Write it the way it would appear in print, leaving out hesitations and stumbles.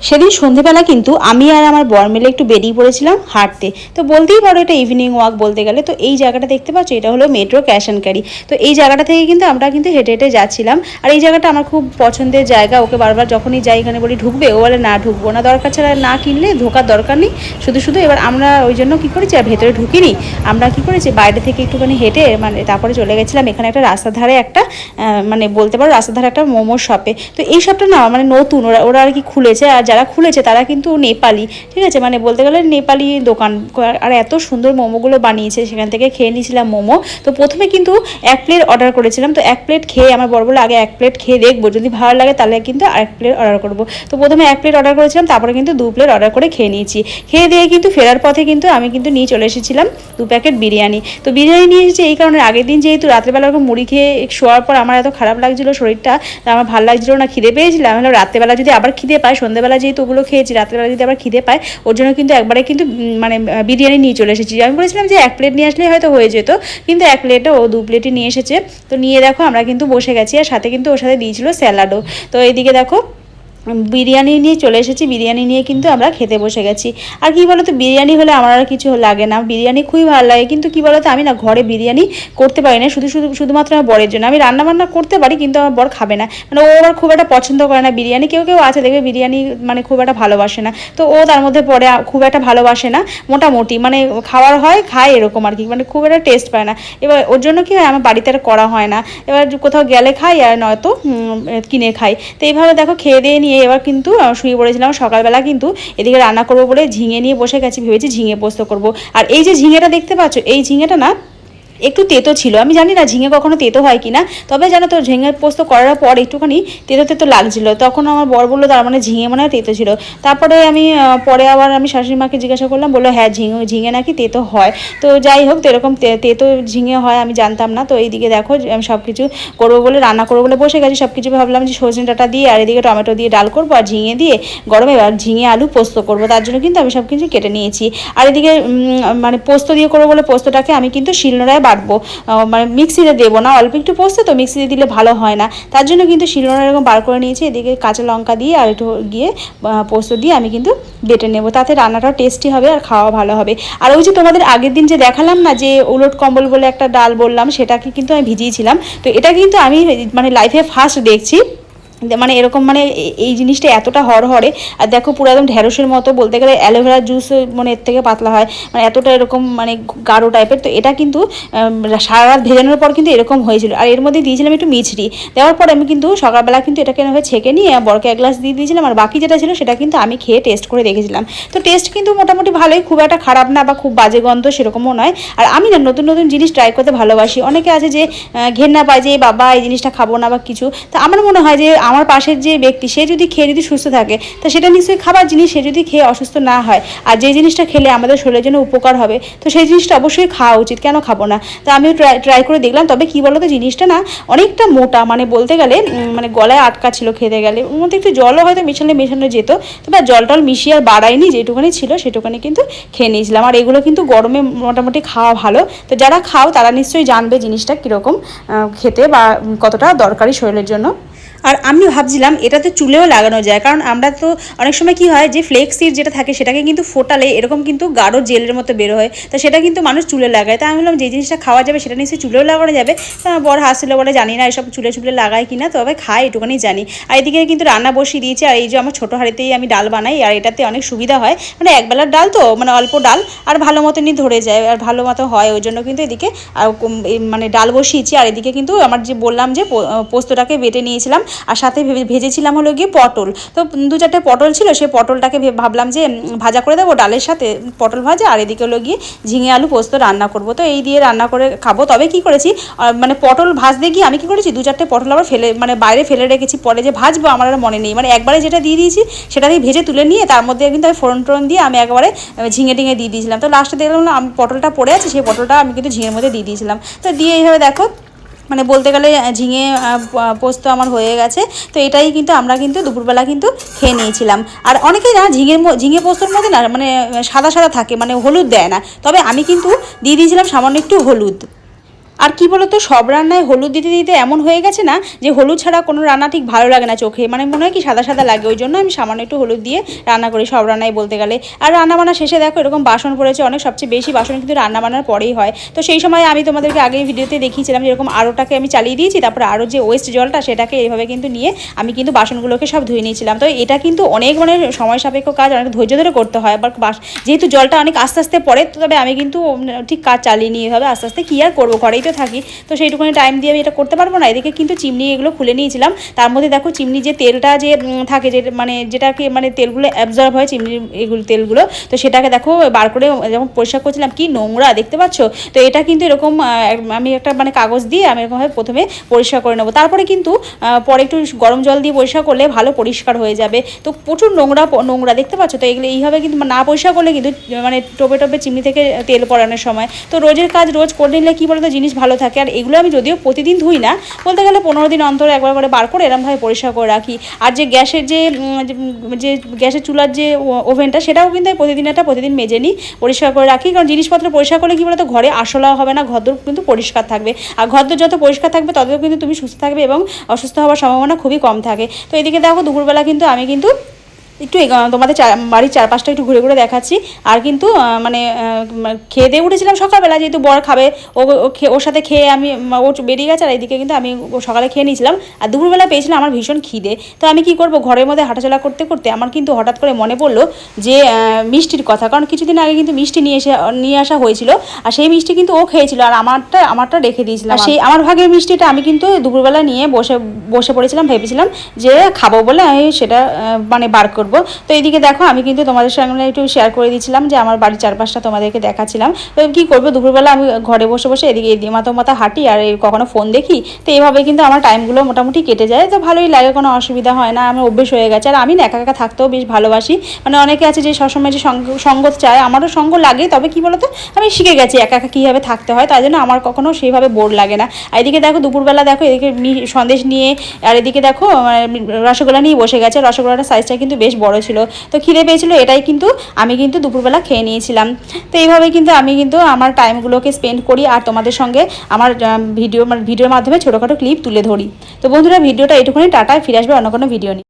সেদিন সন্ধেবেলা কিন্তু আমি আর আমার বর মিলে একটু বেরিয়ে পড়েছিলাম হাঁটতে। তো বলতেই পারো এটা ইভিনিং ওয়াক বলতে গেলে। তো এই জায়গাটা দেখতে পাচ্ছ, এটা হলো মেট্রো ক্যাশ অ্যান্ড ক্যারি। তো এই জায়গাটা থেকে কিন্তু আমরা কিন্তু হেঁটে হেঁটে যাচ্ছিলাম। আর এই জায়গাটা আমার খুব পছন্দের জায়গা। ওকে বারবার যখনই যাই এখানে বলি ঢুকবে, ও বলে না ঢুকবো না, দরকার ছাড়া না কিনলে ঢোকার দরকার নেই। শুধু শুধু এবার আমরা ওই জন্য কী করেছি, আর ভেতরে ঢুকিনি, আমরা কী করেছি বাইরে থেকে একটুখানি হেঁটে মানে তারপরে চলে গেছিলাম এখানে একটা রাস্তার ধারে একটা মানে বলতে পারো রাস্তার ধারে একটা মোমোর শপে। তো এই শপটা না মানে নতুন, ওরা ওরা আর কি খুলেছে, আর যারা খুলেছে তারা কিন্তু নেপালি, ঠিক আছে, মানে বলতে গেলে নেপালি দোকান। আর এত সুন্দর মোমোগুলো বানিয়েছে, সেখান থেকে খেয়ে নিয়েছিলাম মোমো। তো প্রথমে কিন্তু 1 প্লেট অর্ডার করেছিলাম। তো 1 প্লেট খেয়ে আমার বড় বলে আগে 1 প্লেট খেয়ে দেখবো, যদি ভালো লাগে তাহলে কিন্তু আরেক প্লেট অর্ডার করবো। তো প্রথমে 1 প্লেট অর্ডার করেছিলাম, তারপরে কিন্তু 2 প্লেট অর্ডার করে খেয়ে নিয়েছি। খেয়ে দিয়ে কিন্তু ফেরার পথে কিন্তু আমি কিন্তু নিয়ে চলে এসেছিলাম 2 প্যাকেট বিরিয়ানি। তো বিরিয়ানি নিয়ে এসেছি এই কারণে, আগের দিন যেহেতু রাত্রেবেলা ওরকম মুড়ি খেয়ে শোয়ার পর আমার এত খারাপ লাগছিলো শরীরটা, তো আমার ভালো লাগছিলো না, খিদে পেয়েছিলাম, হলো রাত্রেবেলা যদি আবার খিদে পায়, সন্ধ্যেবেলা যেহেতু ওগুলো খেয়েছি, রাত্রেবেলা যদি আবার খিদে পায়, ওর জন্য কিন্তু একবারে কিন্তু মানে বিরিয়ানি নিয়ে চলে এসেছি। আমি বলেছিলাম যে 1 প্লেট নিয়ে আসলে হয়তো হয়ে যেত, কিন্তু 1 প্লেটে ও 2 প্লেটই নিয়ে এসেছে। তো নিয়ে দেখো আমরা কিন্তু বসে গেছি, আর সাথে কিন্তু ওর সাথে দিয়েছিল স্যালাডও। তো এইদিকে দেখো বিরিয়ানি নিয়ে চলে এসেছি, বিরিয়ানি নিয়ে কিন্তু আমরা খেতে বসে গেছি। আর কি বলতো, বিরিয়ানি হলে আমার আর কিছু লাগে না, বিরিয়ানি খুবই ভালো লাগে, কিন্তু কি বলতো আমি না ঘরে বিরিয়ানি করতে পারি না, শুধুমাত্র আমার বরের জন্য। আমি রান্নাবান্না করতে পারি, কিন্তু আমার বর খাবে না, মানে ও আবার খুব একটা পছন্দ করে না বিরিয়ানি। কেউ কেউ আছে দেখবে বিরিয়ানি মানে খুব একটা ভালোবাসে না, তো ও তার মধ্যে পড়ে, খুব একটা ভালোবাসে না, মোটামুটি মানে খাওয়ার হয় খায় এরকম আর কি, মানে খুব একটা টেস্ট পায় না। এবার ওর জন্য কি হয়, আমার বাড়িতে আর করা হয় না, এবার কোথাও গেলে খাই আর নয়তো কিনে খাই। তো এইভাবে দেখো খেয়ে দিয়ে নিয়ে এবার কিন্তু শুয়ে পড়েছিলাম। সকালবেলা কিন্তু এদিকে রান্না করবো বলে ঝিঙে নিয়ে বসে গেছি, ভেবেছি ঝিঙে পোস্ত করবো। আর এই যে ঝিঙেটা দেখতে পাচ্ছ, এই ঝিঙেটা না একটু তেতো ছিল, আমি জানি না ঝিঙে কখনো তেতো হয় কি না, তবে জানো তো ঝিঙে পোস্ত করার পর একটুখানি তেতো তেতো লাগছিল, তখন আমার বর বললো তার মানে ঝিঙে মনে হয় তেতো ছিল। তারপরে আমি পরে আবার আমি শাশুড়ি মাকে জিজ্ঞাসা করলাম, বললো হ্যাঁ ঝিঙে নাকি তেতো হয়। তো যাই হোক, তো এরকম তেতো ঝিঙে হয় আমি জানতাম না। তো এইদিকে দেখো আমি সব কিছু করবো বলে রান্না করবো বলে বসে গেছি, সব কিছু ভাবলাম যে সজনে ডাঁটা দিয়ে আর এদিকে টমেটো দিয়ে ডাল করবো, আর ঝিঙে দিয়ে গরমে আর ঝিঙে আলু পোস্ত করবো, তার জন্য কিন্তু আমি সব কিছু কেটে নিয়েছি। আর এদিকে মানে পোস্ত দিয়ে করবো বলে পোস্তটাকে আমি কিন্তু শিলনোড়ায় বাটবো, মানে মিক্সিতে দেবো না, অল্প একটু পোস্ত তো মিক্সিতে দিলে ভালো হয় না, তার জন্য কিন্তু শিলনোড়া এরকম বার করে নিয়েছি। এদিকে কাঁচা লঙ্কা দিয়ে আর একটু গিয়ে পোস্ত দিয়ে আমি কিন্তু বেটে নেবো, তাতে রান্নাটাও টেস্টি হবে আর খাওয়া ভালো হবে। আর ওই যে তোমাদের আগের দিন যে দেখালাম না যে উলট কম্বল বলে একটা ডাল বললাম, সেটাকে কিন্তু আমি ভিজিয়েছিলাম। তো এটা কিন্তু আমি মানে লাইফে ফার্স্ট দেখছি, মানে এরকম মানে এই জিনিসটা এতটা হরহরে। আর দেখো পুরো একদম ঢ্যাঁড়সের মতো, বলতে গেলে অ্যালোভেরা জুস মানে এর থেকে পাতলা হয়, মানে এতটা এরকম মানে গাঢ় টাইপের। তো এটা কিন্তু সারা রাত ভেজানোর পর কিন্তু এরকম হয়েছিল। আর এর মধ্যে দিয়েছিলাম একটু মিছরি, দেওয়ার পর আমি কিন্তু সকালবেলা কিন্তু এটাকে এভাবে ছেঁকে নিয়ে বরকে 1 গ্লাস দিয়ে দিয়েছিলাম, আর বাকি যেটা ছিল সেটা কিন্তু আমি খেয়ে টেস্ট করে দেখেছিলাম। তো টেস্ট কিন্তু মোটামুটি ভালোই, খুব একটা খারাপ না বা খুব বাজে গন্ধ সেরকমও নয়। আর আমি না নতুন নতুন জিনিস ট্রাই করতে ভালোবাসি। অনেকে আছে যে ঘেন্না পায় যে বাবা এই জিনিসটা খাবো না বা কিছু, তো আমার মনে হয় যে আমার পাশের যে ব্যক্তি সে যদি খেয়ে যদি সুস্থ থাকে, তা সেটা নিশ্চয়ই খাবার জিনিস, সে যদি খেয়ে অসুস্থ না হয়, আর যে জিনিসটা খেলে আমাদের শরীরের জন্য উপকার হবে, তো সেই জিনিসটা অবশ্যই খাওয়া উচিত, কেন খাবো না। তো আমিও ট্রাই করে দেখলাম। তবে কী বলো তো, জিনিসটা না অনেকটা মোটা, মানে বলতে গেলে মানে গলায় আটকা ছিল খেতে গেলে, ওর মধ্যে একটু জলও হয়তো মেশানো যেত, তবে জল টল মিশিয়ে আর বাড়াইনি, যেটুকুনি ছিল সেটুকুনি কিন্তু খেয়ে নিয়েছিলাম। আর এগুলো কিন্তু গরমে মোটামুটি খাওয়া ভালো, তো যারা খাও তারা নিশ্চয়ই জানবে জিনিসটা কীরকম খেতে বা কতটা দরকারি শরীরের জন্য। আর আমি ভাবছিলাম এটাতে চুলেও লাগানো যায়, কারণ আমরা তো অনেক সময় কি হয় যে ফ্লেক্স সিড যেটা থাকে সেটাকে কিন্তু ফোটালে এরকম কিন্তু গাঢ় জেলের মতো বের হয়, তো সেটা কিন্তু মানুষ চুলে লাগায়। তাই আমি ভাবলাম যে জিনিসটা খাওয়া যাবে সেটা নিশ্চয়ই চুলেও লাগানো যাবে। তো আমার বড় হাসছিল, বলে জানি না এসব চুলে লাগায় কিনা, তবে খাই এটুকুনি জানি। আর এদিকে কিন্তু রান্না বসিয়ে দিয়েছি, আর এই যে আমার ছোটো হাঁড়িতেই আমি ডাল বানাই, আর এটাতে অনেক সুবিধা হয়, মানে একবেলার ডাল তো মানে অল্প ডাল আর ভালো মতনই ধরে যায় আর ভালো মতো হয়, ওই জন্য কিন্তু এদিকে মানে ডাল বসিয়েছি। আর এদিকে কিন্তু আমার যে বললাম যে পোস্তটাকে বেটে নিয়েছিলাম, আর সাথে ভেজেছিলাম হলো গিয়ে পটল। তো 2-4টে পটল ছিল, সেই পটলটাকে ভাবলাম যে ভাজা করে দেবো ডালের সাথে, পটল ভাজা, আর এদিকে হলো গিয়ে ঝিঙে আলু পোস্ত রান্না করব। তো এই দিয়ে রান্না করে খাবো। তবে কি করেছি, মানে পটল ভাজতে গিয়ে আমি কি করেছি 2-4টে পটল আবার মানে বাইরে ফেলে রেখেছি, পরে যে ভাজবো আমার আর মনে নেই, মানে একবারে যেটা দিয়ে দিয়েছি সেটা দিয়ে ভেজে তুলে নিয়ে তার মধ্যে কিন্তু আমি ফোড়ন দিয়ে আমি একবারে ঝিঙে টিঙে দিয়ে দিয়েছিলাম। তো লাস্টে দেখলাম না আমি পটলটা পড়ে আছে, সেই পটলটা আমি কিন্তু ঝিঙের মধ্যে দিয়ে দিয়েছিলাম। তো দিয়ে এইভাবে দেখো মানে বলতে গেলে ঝিঙে পোস্ত আমার হয়ে গেছে। তো এটাই কিন্তু আমরা কিন্তু দুপুরবেলা কিন্তু খেয়ে নিয়েছিলাম। আর অনেকেই না ঝিঙে পোস্তর মধ্যে না মানে সাদা সাদা থাকে, মানে হলুদ দেয় না, তবে আমি কিন্তু দিয়ে দিয়েছিলাম সামান্য একটু হলুদ। আর কি বলতো, সব রান্নায় হলুদ দিতে দিতে এমন হয়ে গেছে না যে হলুদ ছাড়া কোনো রান্না ঠিক ভালো লাগে না চোখে, মানে মনে হয় কি সাদা সাদা লাগে। ওই জন্য আমি সামান্য একটু হলুদ দিয়ে রান্না করি সব রান্নায় বলতে গেলে। আর রান্নাবান্না শেষে দেখো এরকম বাসন পড়েছে অনেক, সবচেয়ে বেশি বাসন কিন্তু রান্নাবান্নার পরেই হয়। তো সেই সময় আমি তোমাদেরকে আগের ভিডিওতে দেখিয়েছিলাম যেরকম আরোটাকে আমি চালিয়ে দিয়েছি, তারপরে আরও যে ওয়েস্ট জলটা সেটাকে এইভাবে কিন্তু নিয়ে আমি কিন্তু বাসনগুলোকে সব ধুয়ে নিয়েছিলাম। তো এটা কিন্তু অনেক মানে সময় সাপেক্ষ কাজ, অনেক ধৈর্য ধরে করতে হয়। আবার যেহেতু জলটা অনেক আস্তে আস্তে পড়ে, তো তবে আমি কিন্তু ঠিক কাজ চালিয়ে নিয়ে হবে আস্তে আস্তে, কী আর করবো, ঘরেই তো থাকি, তো সেইটুকুনি টাইম দিয়ে আমি এটা করতে পারবো না। এদিকে কিন্তু চিমনি এগুলো খুলে নিয়েছিলাম, তার মধ্যে দেখো চিমনি যে তেলটা যে থাকে, যে মানে যেটাকে মানে তেলগুলো অ্যাবজর্ব হয় চিমনির এগুলো তেলগুলো, তো সেটাকে দেখো বার করে যখন পরিষ্কার করছিলাম, কি নোংরা দেখতে পাচ্ছ। তো এটা কিন্তু এরকম আমি একটা মানে কাগজ দিয়ে আমি এরকমভাবে প্রথমে পরিষ্কার করে নেবো, তারপরে কিন্তু পরে একটু গরম জল দিয়ে পরিষ্কার করলে ভালো পরিষ্কার হয়ে যাবে। তো প্রচুর নোংরা দেখতে পাচ্ছ। তো এগুলো এইভাবে কিন্তু না পরিষ্কার করলে কিন্তু মানে টোপে টোপে চিমনি থেকে তেল পড়ানোর সময়, তো রোজের কাজ রোজ করে নিলে কী বলতো জিনিস ভালো থাকে। আর এগুলো আমি যদিও প্রতিদিন ধুই না, বলতে গেলে 15 দিন অন্তর একবার করে বার করে এরমভাবে পরিষ্কার করে রাখি। আর যে গ্যাসের যে গ্যাসের চুলার যে ওভেনটা, সেটাও কিন্তু আমি প্রতিদিন মেজে নিই, পরিষ্কার করে রাখি। কারণ জিনিসপত্র পরিষ্কার করলে কী বলতো ঘরে আসলাও হবে না, ঘরদোর কিন্তু পরিষ্কার থাকবে। আর ঘরদোর যত পরিষ্কার থাকবে তত কিন্তু তুমি সুস্থ থাকবে এবং অসুস্থ হওয়ার সম্ভাবনা খুবই কম থাকে। তো এদিকে দেখো দুপুরবেলা কিন্তু আমি কিন্তু একটু তোমাদের বাড়ির চারপাশটা একটু ঘুরে ঘুরে দেখাচ্ছি। আর কিন্তু মানে খেয়ে দিয়ে উঠেছিলাম সকালবেলা, যেহেতু বর খাবে, ওর সাথে খেয়ে আমি ও বেরিয়ে গেছে, আর এইদিকে কিন্তু আমি সকালে খেয়ে নিয়েছিলাম। আর দুপুরবেলা পেয়েছিলাম আমার ভীষণ খিদে। তো আমি কি করব, ঘরের মধ্যে হাঁটাচলা করতে করতে আমার কিন্তু হঠাৎ করে মনে পড়লো যে মিষ্টির কথা। কারণ কিছুদিন আগে কিন্তু মিষ্টি নিয়ে আসা হয়েছিল, আর সেই মিষ্টি কিন্তু ও খেয়েছিল, আর আমারটা রেখে দিয়েছিলাম। সেই আমার ভাগের মিষ্টিটা আমি কিন্তু দুপুরবেলা নিয়ে বসে পড়েছিলাম, ভেবেছিলাম যে খাবো বলে আমি সেটা মানে বার করবো। তো এইদিকে দেখো আমি কিন্তু তোমাদের সঙ্গে একটু শেয়ার করে দিয়েছিলাম যে আমার বাড়ির চারপাশটা তোমাদেরকে দেখাচ্ছিলাম। তো কী করবো, দুপুরবেলা আমি ঘরে বসে বসে এদিকে মাথা হাঁটি আর কখনো ফোন দেখি। তো এইভাবে কিন্তু আমার টাইমগুলো মোটামুটি কেটে যায়। তো ভালোই লাগে, কোনো অসুবিধা হয় না, আমার অভ্যেস হয়ে গেছে। আর আমি একা একা থাকতেও বেশ ভালোবাসি। মানে অনেকে আছে যে সবসময় যে সঙ্গ চায়, আমারও সঙ্গ লাগে, তবে কী বলতো আমি শিখে গেছি একা একা কীভাবে থাকতে হয়, তাই জন্য আমার কখনো সেইভাবে বোর লাগে না। আর এদিকে দেখো দুপুরবেলা দেখো এদিকে সন্দেশ নিয়ে, আর এদিকে দেখো রসগোল্লা নিয়ে বসে গেছে। রসগোল্লাটার সাইজটা কিন্তু বেশ বড় ছিল, তো খিদে পেয়েছিল, এটাই কিন্তু আমি কিন্তু দুপুরবেলা খেয়ে নিয়েছিলাম। তো এইভাবে কিন্তু আমি কিন্তু আমার টাইমগুলোকে স্পেন্ড করি আর তোমাদের সঙ্গে আমার ভিডিওর মাধ্যমে ছোটোখাটো ক্লিপ তুলে ধরি। তো বন্ধুরা ভিডিওটা এটুকুনি, টাটা, ফিরে আসবে অন্য কোনো ভিডিও নিয়ে।